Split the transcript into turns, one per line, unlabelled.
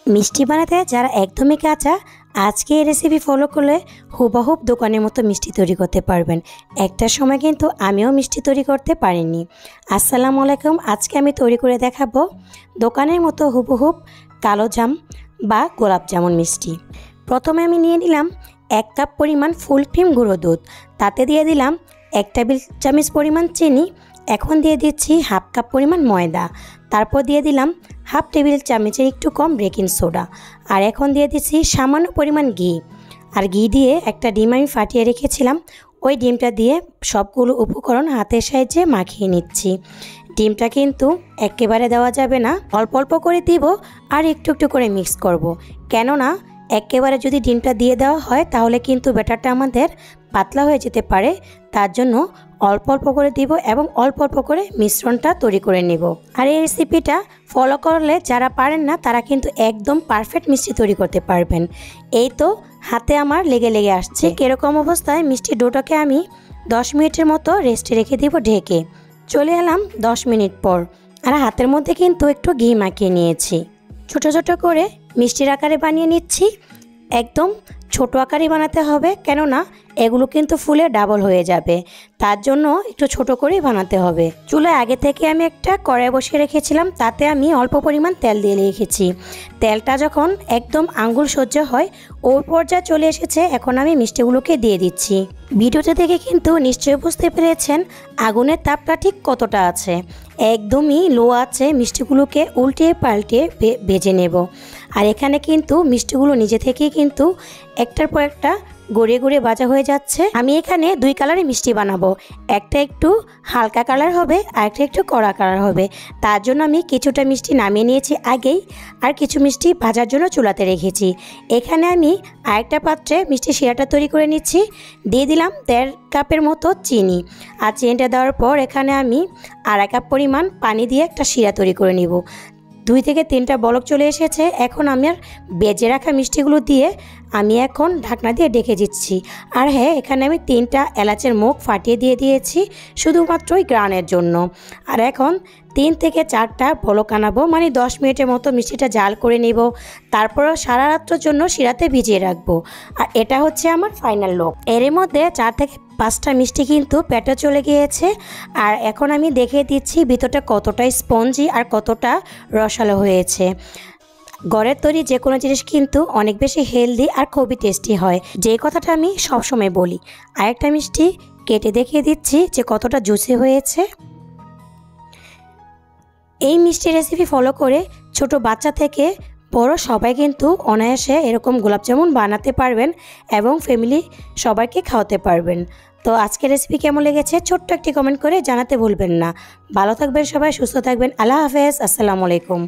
মিষ্টি বানাতে যারা একদমই কাঁচা, আজকে এই রেসিপি ফলো করলে হুবহুব দোকানের মতো মিষ্টি তৈরি করতে পারবেন। একটা সময় কিন্তু আমিও মিষ্টি তৈরি করতে পারিনি। আসসালামু আলাইকুম। আজকে আমি তৈরি করে দেখাবো দোকানের মতো হুবহুব কালো জাম বা গোলাপ জামুন মিষ্টি। প্রথমে আমি নিয়ে নিলাম 1 কাপ পরিমাণ ফুল ক্রিম গুঁড়ো দুধ, তাতে দিয়ে দিলাম 1 টেবিল চামচ পরিমাণ চিনি, এখন দিয়ে দিচ্ছি 1/2 কাপ পরিমাণ ময়দা, তারপর দিয়ে দিলাম 1/2 টেবিল চামচের একটু কম বেকিং সোডা, আর এখন দিয়ে দিচ্ছি সামান্য পরিমাণ ঘি। আর ঘি দিয়ে একটা ডিম আমি ফাটিয়ে রেখেছিলাম, ওই ডিমটা দিয়ে সবগুলো উপকরণ হাতের সাহায্যে মাখিয়ে নিচ্ছি। ডিমটা কিন্তু একেবারে দেওয়া যাবে না, অল্প অল্প করে দিব আর একটু একটু করে মিক্স করব। কেননা একেবারে যদি ডিমটা দিয়ে দেওয়া হয় তাহলে কিন্তু ব্যাটারটা আমাদের পাতলা হয়ে যেতে পারে, তার জন্য অল্প অল্প করে দিব এবং অল্প অল্প করে মিশ্রণটা তৈরি করে নেব। আর এই রেসিপিটা ফলো করলে যারা পারেন না তারা কিন্তু একদম পারফেক্ট মিষ্টি তৈরি করতে পারবেন। এই তো হাতে আমার লেগে লেগে আসছে। এরকম অবস্থায় মিষ্টি ডোটাকে আমি 10 মিনিটের মতো রেস্টে রেখে দিব ঢেকে। চলে এলাম 10 মিনিট পর, আর হাতের মধ্যে কিন্তু একটু ঘি মাখিয়ে নিয়েছি। ছোট ছোট করে মিষ্টির আকারে বানিয়ে নিচ্ছি। একদম ছোট আকারে বানাতে হবে, কেননা এগুলো কিন্তু ফুলে ডাবল হয়ে যাবে, তার জন্য একটু ছোট করেই বানাতে হবে। চুলায় আগে থেকে আমি একটা কড়াই বসিয়ে রেখেছিলাম, তাতে আমি অল্প পরিমাণ তেল দিয়ে রেখেছি। তেলটা যখন একদম আঙ্গুল সহ্য হয়, ওর পর্যায়ে চলে এসেছে, এখন আমি মিষ্টিগুলোকে দিয়ে দিচ্ছি। ভিডিওটা দেখে কিন্তু নিশ্চয়ই বুঝতে পেরেছেন আগুনের তাপটা ঠিক কতটা আছে। একদমই লো আছে, মিষ্টিগুলোকে উল্টে পাল্টে ভেজে নেব। আর এখানে কিন্তু মিষ্টিগুলো নিজে থেকেই কিন্তু একটার পর একটা গড়িয়ে গড়িয়ে ভাজা হয়ে যাচ্ছে। আমি এখানে 2 কালারের মিষ্টি বানাবো, একটা একটু হালকা কালার হবে আর একটা একটু কড়া কালার হবে। তার জন্য আমি কিছুটা মিষ্টি নামিয়ে নিয়েছি আগেই, আর কিছু মিষ্টি ভাজার জন্য চুলাতে রেখেছি। এখানে আমি আরেকটা পাত্রে মিষ্টি শিরাটা তৈরি করে নিচ্ছি। দিয়ে দিলাম 1.5 কাপের মতো চিনি, আর চিনিটা দেওয়ার পর এখানে আমি 2.5 কাপ পরিমাণ পানি দিয়ে একটা শিরা তৈরি করে নিব। 2 থেকে 3টা বলক চলে এসেছে। এখন আমার বেজে রাখা মিষ্টিগুলো দিয়ে আমি এখন ঢাকনা দিয়ে ঢেকে দিচ্ছি। আর হ্যাঁ, এখানে আমি 3টা এলাচের মুখ ফাটিয়ে দিয়ে দিয়েছি শুধুমাত্রই গ্রানের জন্য। আর এখন 3 থেকে 4টা বলক আনাবো, মানে 10 মিনিটের মতো মিষ্টিটা জাল করে নেব। তারপরও সারা রাত্রের জন্য শিরাতে ভিজিয়ে রাখবো। আর এটা হচ্ছে আমার ফাইনাল লুক। এর মধ্যে 4 থেকে 5টা মিষ্টি কিন্তু পেটে চলে গিয়েছে। আর এখন আমি দেখিয়ে দিচ্ছি ভিতরটা কতটা স্পঞ্জি আর কতটা রসালো হয়েছে। ঘরের তৈরি যে কোনো জিনিস কিন্তু অনেক বেশি হেলদি আর খুবই টেস্টি হয়, যে কথাটা আমি সবসময় বলি। আরেকটা মিষ্টি কেটে দেখিয়ে দিচ্ছি যে কতটা জুসি হয়েছে। এই মিষ্টি রেসিপি ফলো করে ছোট বাচ্চা থেকে বড় সবাই কিন্তু অনায়াসে এরকম গোলাপ জামুন বানাতে পারবেন এবং ফ্যামিলি সবাইকে খাওয়াতে পারবেন। তো আজকের রেসিপি কেমন লেগেছে ছোট্ট একটি কমেন্ট করে জানাতে ভুলবেন না। ভালো থাকবেন সবাই, সুস্থ থাকবেন। আল্লাহ হাফেজ, আসসালামু আলাইকুম।